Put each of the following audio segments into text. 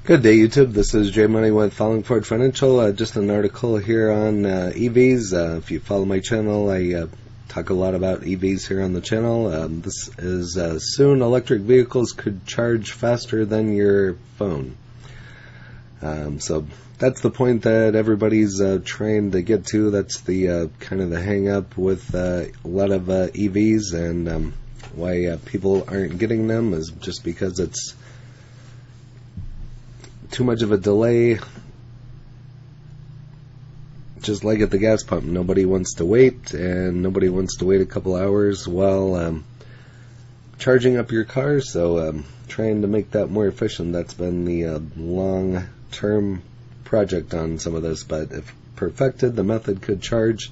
Good day, YouTube. This is J Money with Falling Forward Financial. Just an article here on EVs. If you follow my channel, I talk a lot about EVs here on the channel. This is soon electric vehicles could charge faster than your phone. So that's the point that everybody's trying to get to. That's the kind of the hang up with a lot of EVs, and why people aren't getting them is just because it's too much of a delay. Just like at the gas pump, nobody wants to wait, and nobody wants to wait a couple hours while charging up your car. So trying to make that more efficient, that's been the long-term project on some of this. But if perfected, the method could charge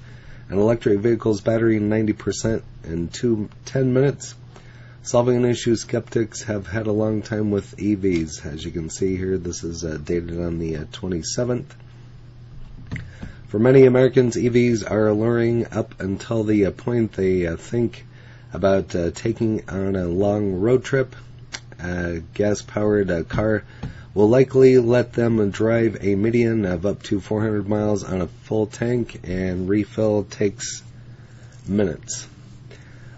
an electric vehicle's battery 90% in 10 minutes, solving an issue skeptics have had a long time with EVs. As you can see here, this is dated on the 27th. For many Americans, EVs are alluring up until the point they think about taking on a long road trip. A gas-powered car will likely let them drive a median of up to 400 miles on a full tank, and refill takes minutes.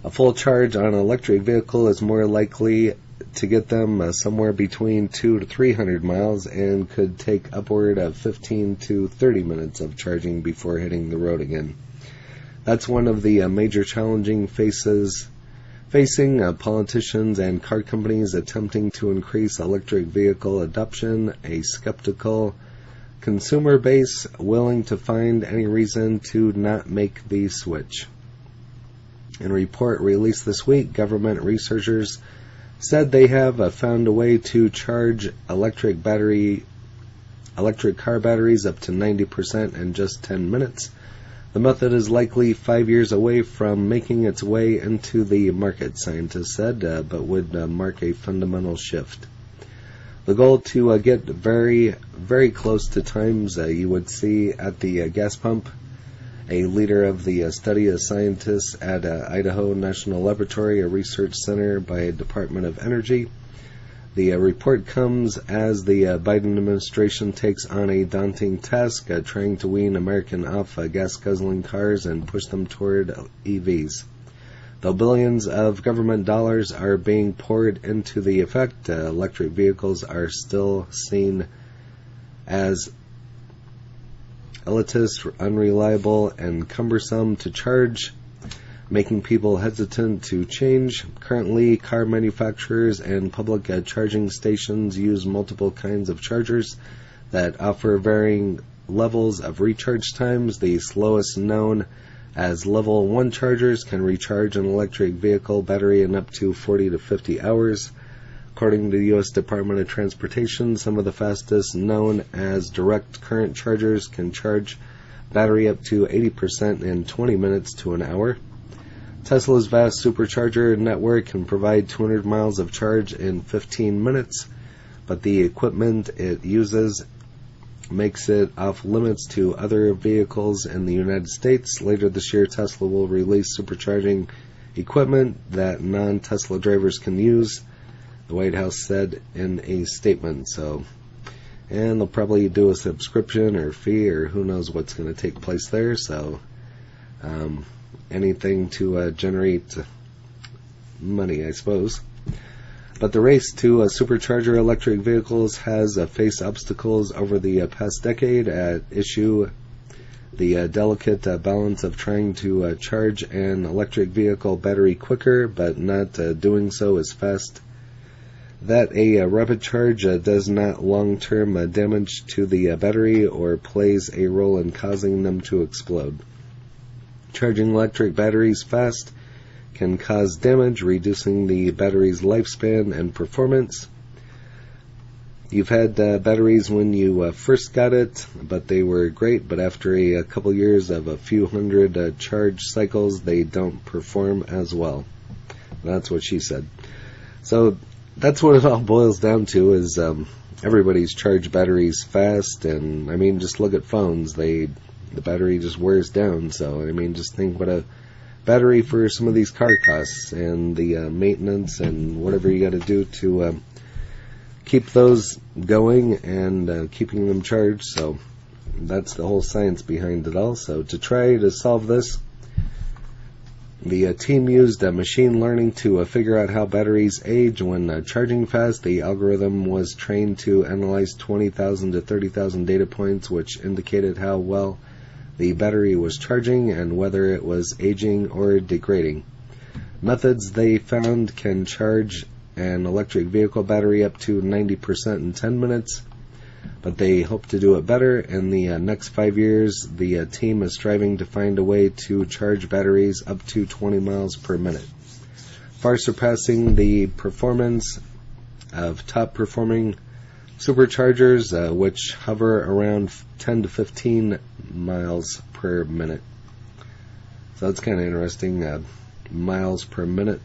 A full charge on an electric vehicle is more likely to get them somewhere between 200 to 300 miles and could take upward of 15 to 30 minutes of charging before hitting the road again. That's one of the major challenging facing politicians and car companies attempting to increase electric vehicle adoption, a skeptical consumer base willing to find any reason to not make the switch. In a report released this week, government researchers said they have found a way to charge electric car batteries up to 90% in just 10 minutes. The method is likely 5 years away from making its way into the market, scientists said, but would mark a fundamental shift. The goal to get very, very close to times you would see at the gas pump. A leader of the study, a scientist at Idaho National Laboratory, a research center by Department of Energy. The report comes as the Biden administration takes on a daunting task, trying to wean Americans off gas-guzzling cars and push them toward EVs. Though billions of government dollars are being poured into the effect, electric vehicles are still seen as elitist, unreliable, and cumbersome to charge, making people hesitant to change. Currently, car manufacturers and public charging stations use multiple kinds of chargers that offer varying levels of recharge times. The slowest, known as level 1 chargers, can recharge an electric vehicle battery in up to 40 to 50 hours. According to the U.S. Department of Transportation, some of the fastest, known as direct current chargers, can charge battery up to 80% in 20 minutes to an hour. Tesla's vast supercharger network can provide 200 miles of charge in 15 minutes, but the equipment it uses makes it off limits to other vehicles in the United States. Later this year, Tesla will release supercharging equipment that non-Tesla drivers can use, the White House said in a statement. And they'll probably do a subscription or fee, or who knows what's going to take place there. So anything to generate money, I suppose. But the race to supercharger electric vehicles has faced obstacles over the past decade. At issue, the delicate balance of trying to charge an electric vehicle battery quicker, but not doing so as fast that a rapid charge does not long-term damage to the battery or plays a role in causing them to explode. Charging electric batteries fast can cause damage, reducing the battery's lifespan and performance. You've had batteries when you first got it, but they were great, but after a couple years of a few hundred charge cycles, they don't perform as well. That's what she said. So that's what it all boils down to, is everybody's charged batteries fast, and I mean, just look at phones. The battery just wears down. So I mean, just think what a battery for some of these car costs, and the maintenance and whatever you got to do to keep those going and keeping them charged. So that's the whole science behind it all. So to try to solve this, the team used machine learning to figure out how batteries age when charging fast. The algorithm was trained to analyze 20,000 to 30,000 data points, which indicated how well the battery was charging and whether it was aging or degrading. Methods they found can charge an electric vehicle battery up to 90% in 10 minutes, but they hope to do it better. In the next 5 years, the team is striving to find a way to charge batteries up to 20 miles per minute, far surpassing the performance of top-performing superchargers, which hover around 10 to 15 miles per minute. So that's kind of interesting, miles per minute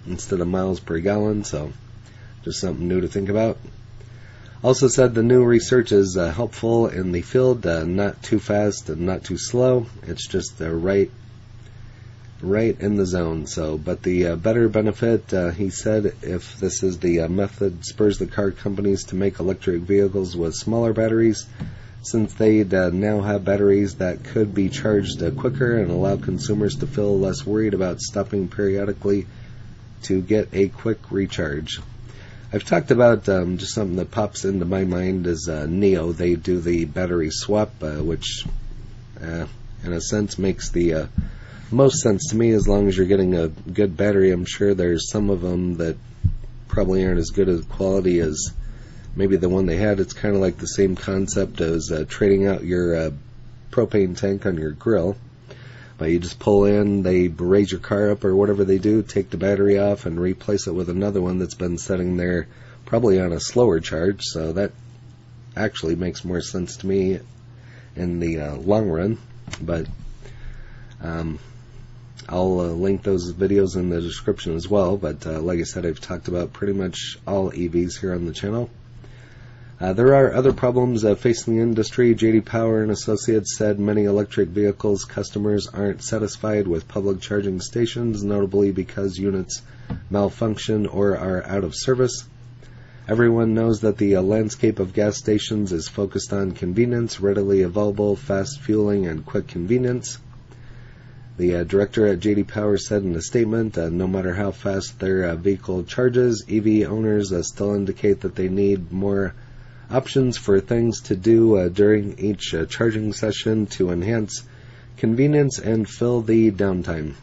instead of miles per gallon, so just something new to think about. Also said the new research is helpful in the field, not too fast and not too slow. It's just right in the zone. So, but the better benefit, he said, if this is the method, spurs the car companies to make electric vehicles with smaller batteries, since they now have batteries that could be charged quicker and allow consumers to feel less worried about stopping periodically to get a quick recharge. I've talked about just something that pops into my mind is NEO. They do the battery swap, which in a sense makes the most sense to me as long as you're getting a good battery. I'm sure there's some of them that probably aren't as good a quality as maybe the one they had. It's kind of like the same concept as trading out your propane tank on your grill. But you just pull in, they raise your car up or whatever they do, take the battery off and replace it with another one that's been sitting there probably on a slower charge. So that actually makes more sense to me in the long run. But I'll link those videos in the description as well. But like I said, I've talked about pretty much all EVs here on the channel. There are other problems facing the industry. J.D. Power and Associates said many electric vehicles customers aren't satisfied with public charging stations, notably because units malfunction or are out of service. Everyone knows that the landscape of gas stations is focused on convenience, readily available, fast fueling, and quick convenience. The director at J.D. Power said in a statement, no matter how fast their vehicle charges, EV owners still indicate that they need more options for things to do during each charging session to enhance convenience and fill the downtime.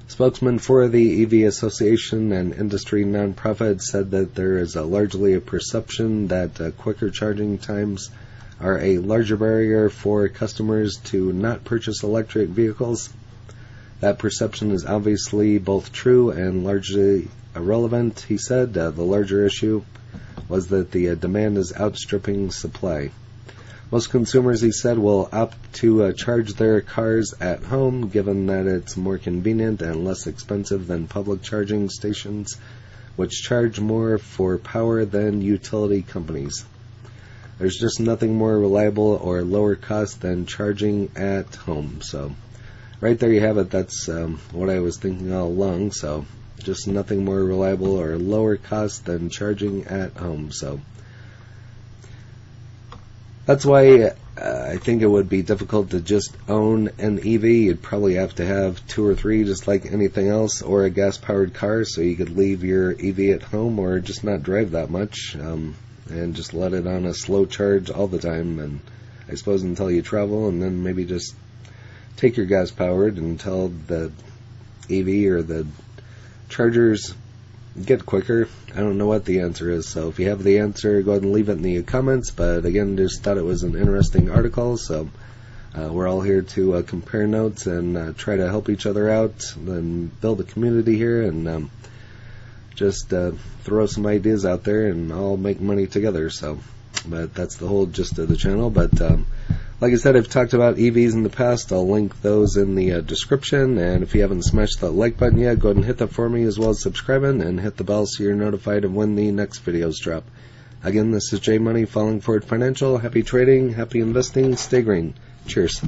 Spokesman for the EV Association and industry nonprofit said that there is largely a perception that quicker charging times are a larger barrier for customers to not purchase electric vehicles. That perception is obviously both true and largely irrelevant, he said. The larger issue was that the demand is outstripping supply. Most consumers, he said, will opt to charge their cars at home, given that it's more convenient and less expensive than public charging stations, which charge more for power than utility companies. There's just nothing more reliable or lower cost than charging at home. So, right there you have it. That's what I was thinking all along. So, just nothing more reliable or lower cost than charging at home. So that's why I think it would be difficult to just own an EV. You'd probably have to have 2 or 3, just like anything else, or a gas-powered car, so you could leave your EV at home or just not drive that much and just let it on a slow charge all the time, and I suppose until you travel, and then maybe just take your gas-powered until the EV or the chargers get quicker. I don't know what the answer is, so if you have the answer, go ahead and leave it in the comments. But again, just thought it was an interesting article, so we're all here to compare notes and try to help each other out and build a community here, and just throw some ideas out there and all make money together. So, but that's the whole gist of the channel. But like I said, I've talked about EVs in the past. I'll link those in the description. And if you haven't smashed that like button yet, go ahead and hit that for me, as well as subscribing and hit the bell so you're notified of when the next videos drop. Again, this is J Money, Falling Forward Financial. Happy trading, happy investing, stay green. Cheers.